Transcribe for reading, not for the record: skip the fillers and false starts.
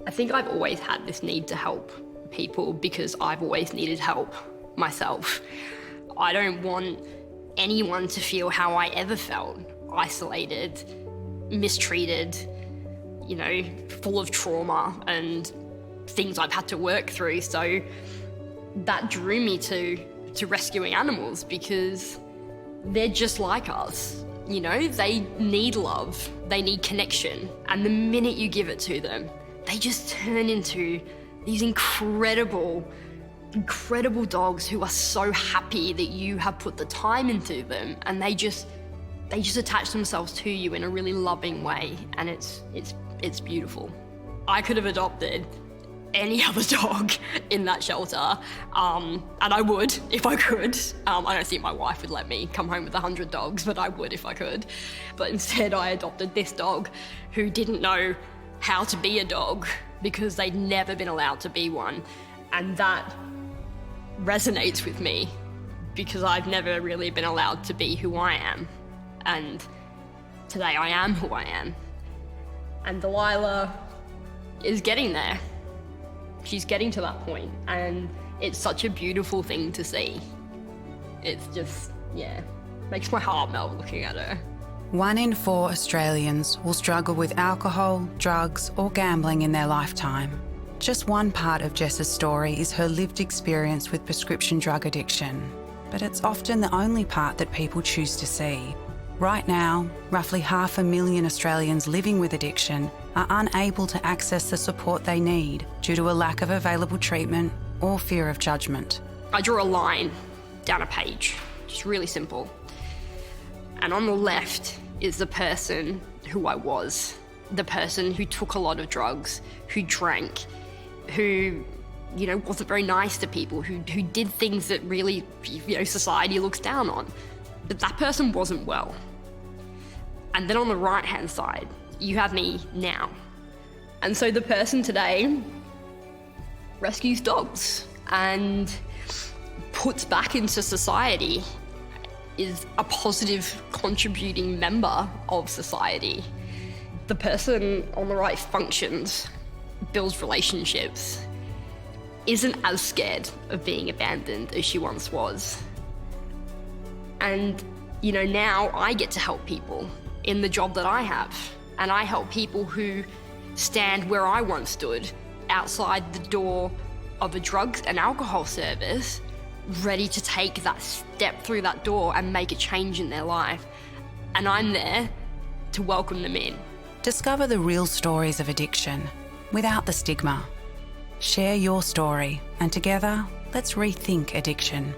I think I've always had this need to help people because I've always needed help myself. I don't want anyone to feel how I ever felt, isolated, mistreated, full of trauma and things I've had to work through. So that drew me to rescuing animals because they're just like us. They need love, they need connection. And the minute you give it to them, they just turn into these incredible dogs who are so happy that you have put the time into them, and they just attach themselves to you in a really loving way, and it's beautiful. I could have adopted any other dog in that shelter, and I would if I could. I don't think my wife would let me come home with 100 dogs, but I would if I could. But instead I adopted this dog who didn't know how to be a dog because they'd never been allowed to be one. And that resonates with me because I've never really been allowed to be who I am. And today I am who I am. And Delilah is getting there. She's getting to that point, and it's such a beautiful thing to see. It's just, makes my heart melt looking at her. 1 in 4 Australians will struggle with alcohol, drugs or gambling in their lifetime. Just one part of Jess's story is her lived experience with prescription drug addiction, but it's often the only part that people choose to see. Right now, roughly 500,000 Australians living with addiction are unable to access the support they need due to a lack of available treatment or fear of judgment. I draw a line down a page, just really simple. And on the left is the person who I was, the person who took a lot of drugs, who drank, who, wasn't very nice to people, who did things that really, society looks down on. But that person wasn't well. And then on the right-hand side, you have me now. And so the person today rescues dogs and puts back into society, is a positive contributing member of society. The person on the right functions, builds relationships, isn't as scared of being abandoned as she once was. And, now I get to help people in the job that I have. And I help people who stand where I once stood, outside the door of a drugs and alcohol service, ready to take that step through that door and make a change in their life. And I'm there to welcome them in. Discover the real stories of addiction without the stigma. Share your story, and together, let's rethink addiction.